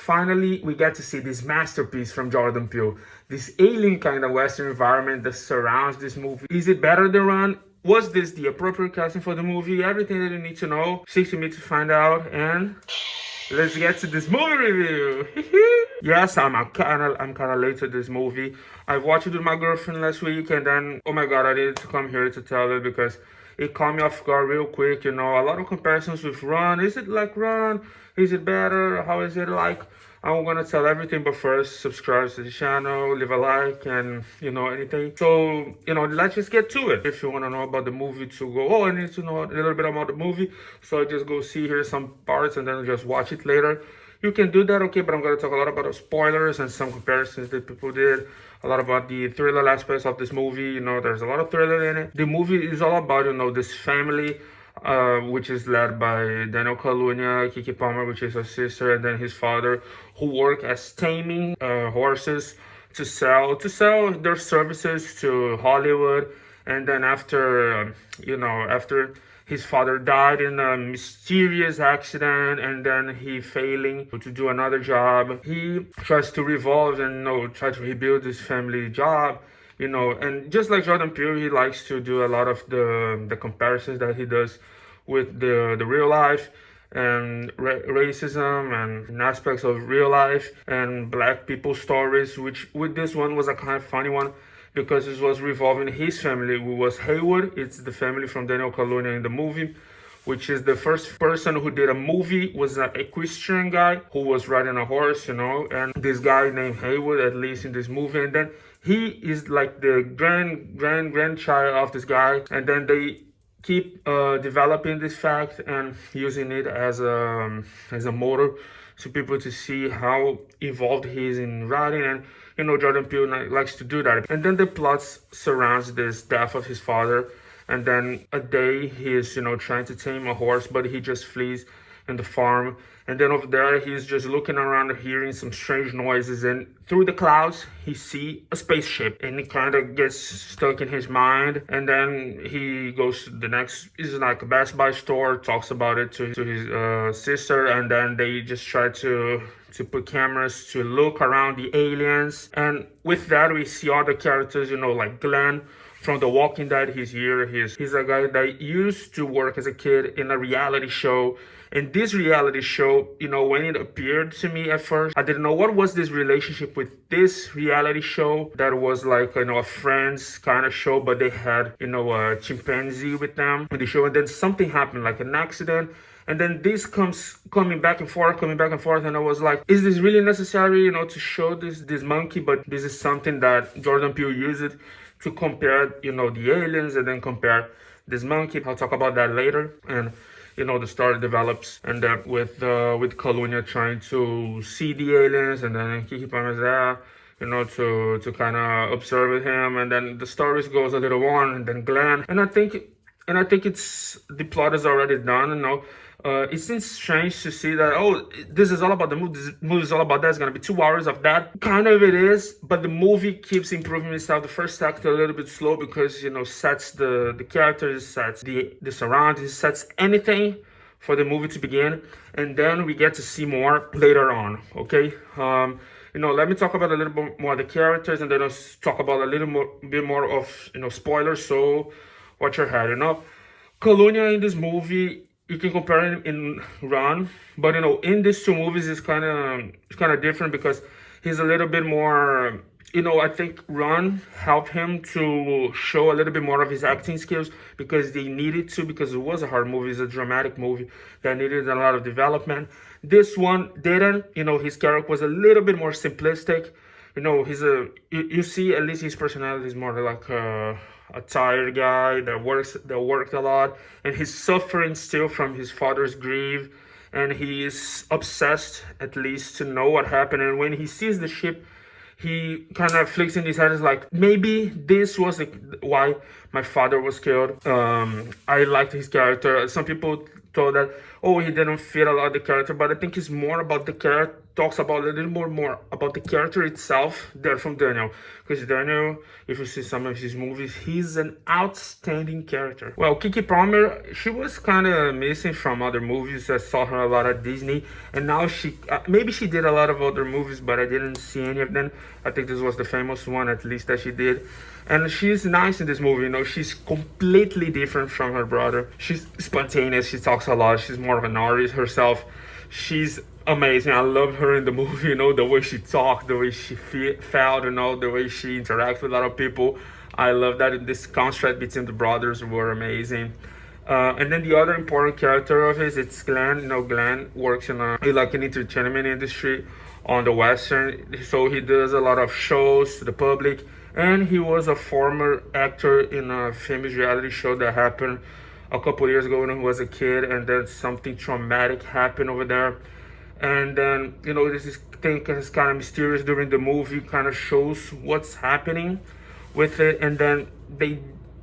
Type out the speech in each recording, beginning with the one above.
finally we get to see this masterpiece from Jordan Peele, this alien kind of Western environment that surrounds this movie. Is it better than Run? Was this the appropriate casting for the movie? Everything that you need to know, 60 minutes to find out, and let's get to this movie review. Yes, I'm kind of late to this movie. I watched it with my girlfriend last week, and then oh my god, I needed to come here to tell it because it caught me off guard real quick. You know, a lot of comparisons with Run. Is it like Run? Is it better? How is it like? I'm gonna tell everything, but first, subscribe to the channel, leave a like, and anything. So let's just get to it. If you wanna know about the movie, to go, oh, I need to know a little bit about the movie, so I just go see here some parts and then just watch it later. You can do that, okay, but I'm gonna talk a lot about the spoilers and some comparisons that people did. A lot about the thriller aspects of this movie. There's a lot of thriller in it. The movie is all about this family, which is led by Daniel Kaluuya, Keke Palmer, which is her sister, and then his father, who work as taming horses to sell their services to Hollywood. And then after his father died in a mysterious accident, and then he failing to do another job, he tries to revolve and try to rebuild his family job. And just like Jordan Peele, he likes to do a lot of the comparisons that he does with the real life and racism and aspects of real life and black people stories, which with this one was a kind of funny one because it was revolving his family, who was Haywood. It's the family from Daniel Kaluuya in the movie, which is the first person who did a movie, was an equestrian guy who was riding a horse, and this guy named Haywood, at least in this movie. And then he is like the grandchild of this guy, and then they keep developing this fact and using it as a motor to people to see how involved he is in writing. And Jordan Peele likes to do that. And then the plot surrounds this death of his father, and then a day he is trying to tame a horse, but he just flees in the farm. And then over there he's just looking around, hearing some strange noises, and through the clouds he see a spaceship, and it kind of gets stuck in his mind. And then he goes to the next, is like a Best Buy store, talks about it to his sister, and then they just try to put cameras to look around the aliens. And with that we see other characters, like Glenn from The Walking Dead. He's here. He's a guy that used to work as a kid in a reality show. And this reality show, when it appeared to me at first, I didn't know what was this relationship with this reality show that was like, a Friends kind of show, but they had, a chimpanzee with them in the show. And then something happened, like an accident. And then this comes coming back and forth. And I was like, is this really necessary, to show this monkey? But this is something that Jordan Peele used to compare, the aliens, and then compare this monkey. I'll talk about that later. And the story develops, and then with Kaluuya trying to see the aliens, and then Keke Palmer is there, to kind of observe with him. And then the story goes a little on, and then Glenn. And I think it's, the plot is already done. It seems strange to see that, this is all about the movie. This movie is all about that. It's going to be 2 hours of that. Kind of it is, but the movie keeps improving itself. The first act a little bit slow because, sets the characters, sets the surroundings, sets anything for the movie to begin. And then we get to see more later on, okay? Let me talk about a little bit more of the characters, and then I'll talk about a little bit more of, spoilers. So watch your head, Kaluuya in this movie, you can compare him in Run, but in these 2 movies it's kind of different because he's a little bit more. I think Run helped him to show a little bit more of his acting skills because they needed to, because it was a hard movie, it's a dramatic movie that needed a lot of development. This one didn't. His character was a little bit more simplistic. You see at least his personality is more like a tired guy that worked a lot, and he's suffering still from his father's grief, and he is obsessed at least to know what happened. And when he sees the ship, he kind of flicks in his head, is like, maybe this was why my father was killed. I liked his character. Some people thought that, oh, he didn't fit a lot of the character, but I think it's more about the character, talks about a little more about the character itself than from Daniel. Because Daniel, if you see some of his movies, he's an outstanding character. Well, Keke Palmer, she was kind of missing from other movies. I saw her a lot at Disney, and now she, maybe she did a lot of other movies, but I didn't see any of them. I think this was the famous one, at least, that she did. And she's nice in this movie, you know, she's completely different from her brother. She's spontaneous, she talks a lot, she's more of an artist herself. She's amazing. I love her in the movie, you know, the way she talked, the way she felt, you know, the way she interacts with a lot of people. I love that. This contrast between the brothers were amazing. And then the other important character of his, it's Glenn. You know, Glenn works in like an entertainment industry on the Western, so he does a lot of shows to the public. And he was a former actor in a famous reality show that happened a couple years ago when he was a kid, and then something traumatic happened over there. And then, you know, this thing is kind of mysterious during the movie, kind of shows what's happening with it. And then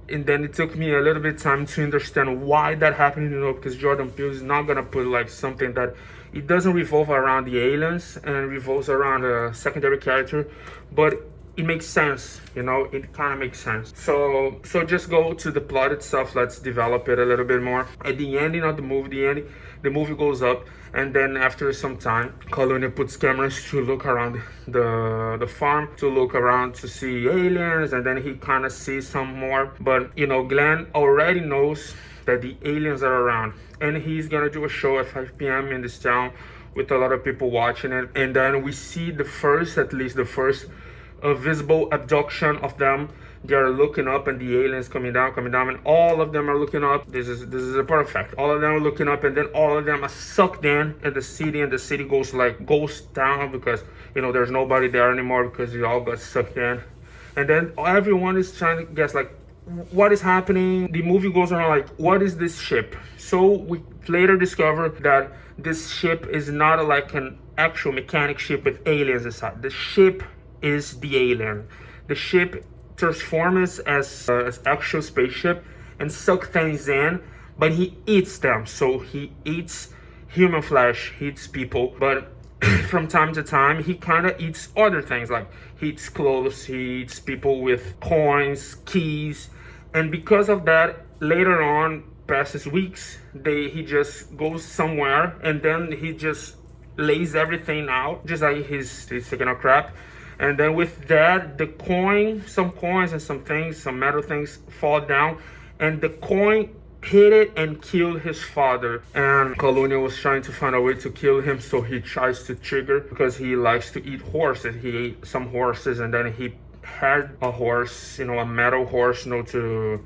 it took me a little bit of time to understand why that happened, you know, because Jordan Peele is not gonna put like something that it doesn't revolve around the aliens and revolves around a secondary character, but it makes sense, you know, it kind of makes sense. So just go to the plot itself. Let's develop it a little bit more. At the ending of the movie, the movie goes up, and then after some time, Clooney puts cameras to look around the farm, to look around to see aliens, and then he kind of sees some more. But, you know, Glenn already knows that the aliens are around, and he's gonna do a show at 5 p.m. in this town with a lot of people watching it. And then we see at least the first a visible abduction of them. They are looking up, and the aliens coming down, and all of them are looking up. This is a perfect. All of them are looking up, and then all of them are sucked in the city, and the city goes down because, you know, there's nobody there anymore because they all got sucked in. And then everyone is trying to guess like what is happening. The movie goes on like, what is this ship? So we later discover that this ship is not like an actual mechanic ship with aliens inside. The ship is the alien. The ship transforms as actual spaceship and suck things in, but he eats them. So he eats human flesh, he eats people, but from time to time he kind of eats other things, like he eats clothes, he eats people with coins, keys. And because of that, later on, past his weeks, he just goes somewhere, and then he just lays everything out, just like he's taking a crap. And then with that, some coins and some things, some metal things fall down, and the coin hit it and killed his father. And Clooney was trying to find a way to kill him, so he tries to trigger, because he likes to eat horses. He ate some horses, and then he had a horse, you know, a metal horse, you know, to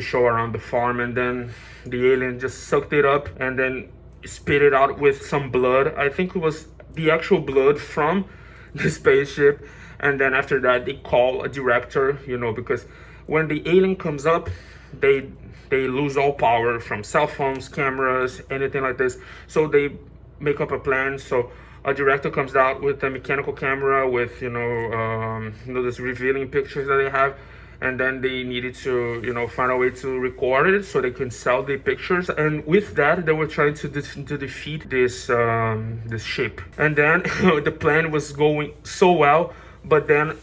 show around the farm. And then the alien just sucked it up and then spit it out with some blood. I think it was the actual blood from the spaceship. And then after that, they call a director, you know, because when the alien comes up, they lose all power from cell phones, cameras, anything like this. So they make up a plan. So a director comes out with a mechanical camera with, you know, this revealing pictures that they have. And then they needed to, you know, find a way to record it so they can sell the pictures. And with that, they were trying to defeat this ship. And then the plan was going so well, but then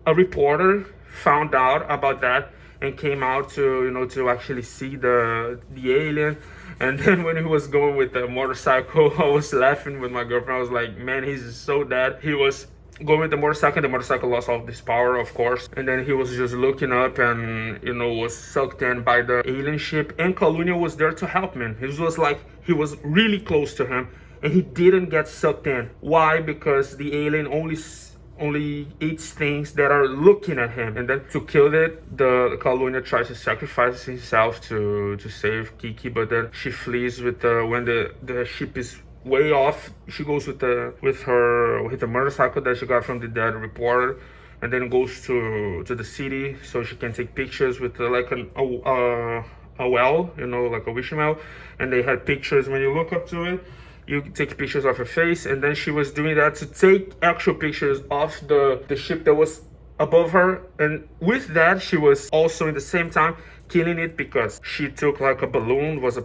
a reporter found out about that and came out to, you know, to actually see the alien. And then when he was going with the motorcycle, I was laughing with my girlfriend. I was like, man, he's so dead. He was going with the motorcycle lost all this power, of course. And then he was just looking up and, you know, was sucked in by the alien ship. And Clooney was there to help him. It was like he was really close to him and he didn't get sucked in. Why? Because the alien only eats things that are looking at him. And then to kill it, the Clooney tries to sacrifice himself to save Keke, but then she flees with when the ship is way off. She goes with the motorcycle that she got from the dead reporter, and then goes to the city so she can take pictures with like a well, you know, like a wishing well. And they had pictures. When you look up to it, you take pictures of her face. And then she was doing that to take actual pictures of the ship that was above her. And with that, she was also in the same time killing it because she took like a balloon, was a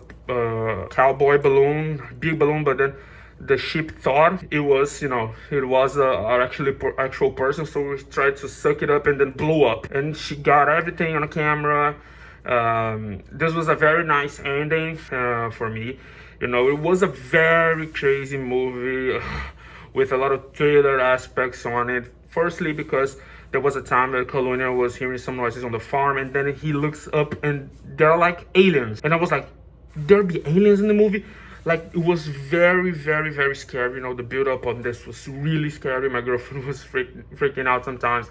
cowboy balloon, big balloon, but then the ship thought it was, it was actual person, so we tried to suck it up and then blew up. And she got everything on camera. This was a very nice ending for me. It was a very crazy movie with a lot of thriller aspects on it. Firstly, because there was a time that Colonial was hearing some noises on the farm, and then he looks up and they're like aliens. And I was like, there be aliens in the movie? Like, it was very, very, very scary. The build up on this was really scary. My girlfriend was freaking out sometimes.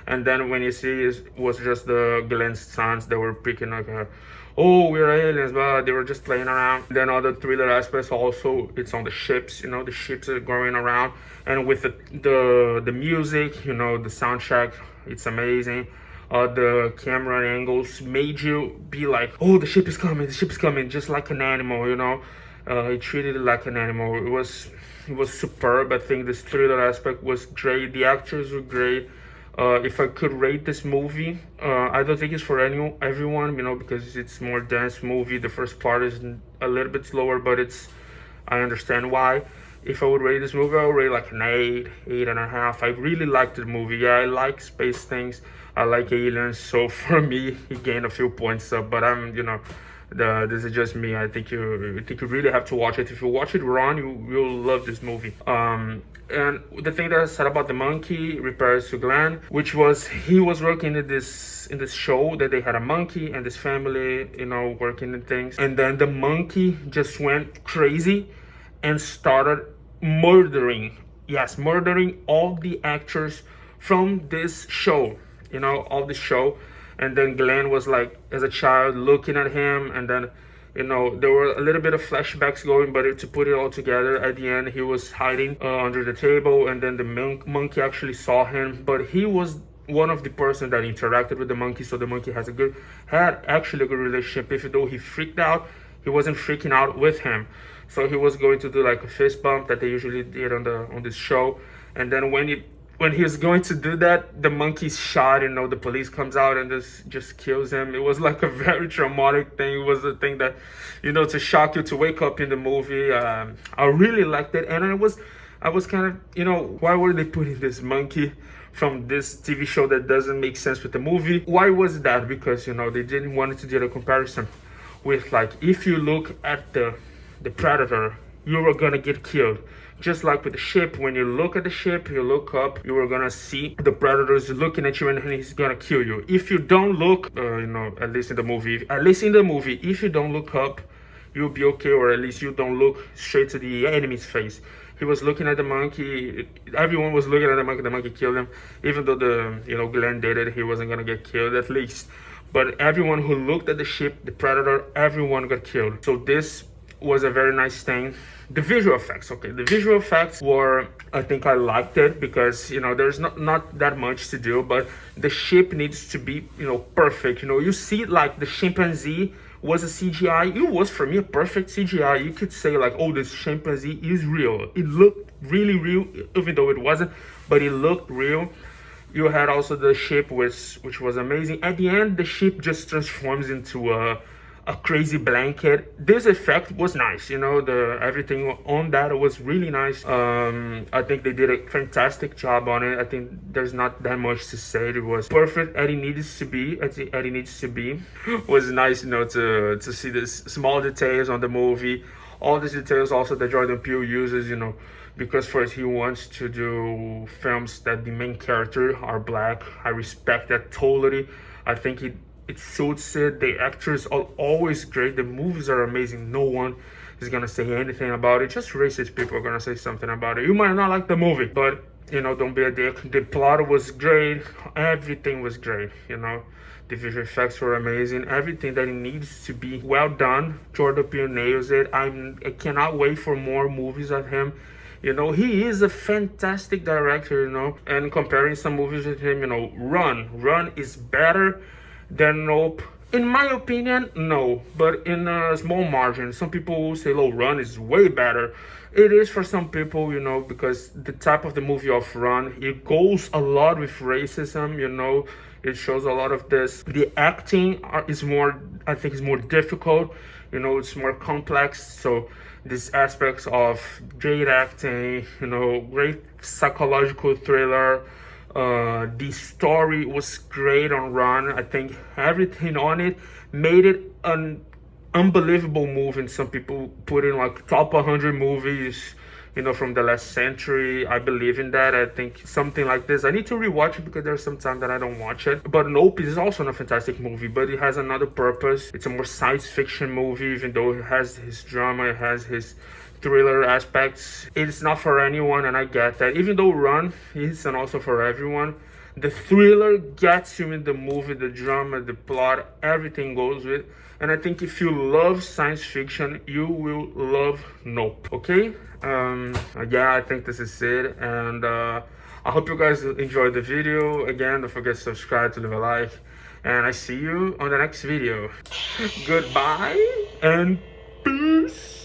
And then when you see it was just the Glenn's sons that were picking like, oh, we're aliens, but they were just playing around. Then other thriller aspects also, it's on the ships. The ships are going around, and with the music, the soundtrack, it's amazing. The camera angles made you be like, oh, the ship is coming, just like an animal. He treated it like an animal. It was superb. I think this thriller aspect was great. The actors were great. If I could rate this movie, I don't think it's for everyone, because it's more dense movie. The first part is a little bit slower, but I understand why. If I would rate this movie, I would rate like an 8.5. I really liked the movie. Yeah, I like space things. I like aliens. So for me, he gained a few points up. But this is just me. I think you really have to watch it. If you watch it, Ron, you'll love this movie. And the thing that I said about the monkey refers to Glenn, which was he was working in this show that they had a monkey and this family, working in things, and then the monkey just went crazy and started murdering all the actors from this show, all the show. And then Glenn was like, as a child, looking at him, and then there were a little bit of flashbacks going, but to put it all together, at the end, he was hiding under the table, and then the monkey actually saw him, but he was one of the person that interacted with the monkey, so the monkey had actually a good relationship. Even though he freaked out, he wasn't freaking out with him. So he was going to do like a fist bump that they usually did on this show, and then when he was going to do that, the monkey's shot, the police comes out and just kills him. It was like a very traumatic thing. It was a thing that, to shock you, to wake up in the movie. I really liked it. And I was kind of, why were they putting this monkey from this TV show that doesn't make sense with the movie? Why was that? Because, they didn't want to do a comparison with, like, if you look at the Predator, you were gonna get killed. Just like with the ship, when you look at the ship, you look up, you are gonna see the Predators looking at you, and he's gonna kill you. If you don't look, at least in the movie, if you don't look up, you'll be okay, or at least you don't look straight to the enemy's face. He was looking at the monkey. Everyone was looking at the monkey. The monkey killed him. Even though Glenn did it, he wasn't gonna get killed, at least. But everyone who looked at the ship, the Predator, everyone got killed. So this was a very nice thing. The visual effects, the visual effects were, I think I liked it because, there's not that much to do, but the ship needs to be, perfect. You see, like, the chimpanzee was a CGI. It was, for me, a perfect CGI. You could say, like, oh, this chimpanzee is real. It looked really real, even though it wasn't, but it looked real. You had also the ship, which was amazing. At the end, the ship just transforms into a crazy blanket. This effect was nice, everything on that was really nice. I think they did a fantastic job on it. I think there's not that much to say. It was perfect as it needs to be. It was nice, to see this small details on the movie. All these details also that Jordan Peele uses, because first he wants to do films that the main character are black. I respect that totally. I think it suits it. The actors are always great. The movies are amazing. No one is gonna say anything about it. Just racist people are gonna say something about it. You might not like the movie, but don't be a dick. The plot was great. Everything was great. The visual effects were amazing. Everything that it needs to be well done. Jordan Peele nails it. I cannot wait for more movies of him. He is a fantastic director. And comparing some movies with him, Run is better than Nope. In my opinion, no, but in a small margin. Some people will say, "Oh, Run is way better," It is for some people, you know, because the type of the movie of Run, it goes a lot with racism, you know. It shows a lot of this. The acting is more, I think, is more difficult, you know, it's more complex. So these aspects of great acting, you know, great psychological thriller. The story was great on Run. I think everything on it made it an unbelievable movie. And some people put in like top 100 movies, you know, from the last century. I believe in that. I think something like this. I need to rewatch it because there's some time that I don't watch it. But Nope is also a fantastic movie, but it has another purpose. It's a more science fiction movie, even though it has his drama, it has his thriller aspects. It's not for anyone, and I get that. Even though Run isn't also for everyone, the thriller gets you in the movie, the drama, the plot, everything goes with. And I think if you love science fiction, you will love Nope. Okay? Yeah, I think this is it. And I hope you guys enjoyed the video. Again, don't forget to subscribe, to leave a like. And I see you on the next video. Goodbye and peace.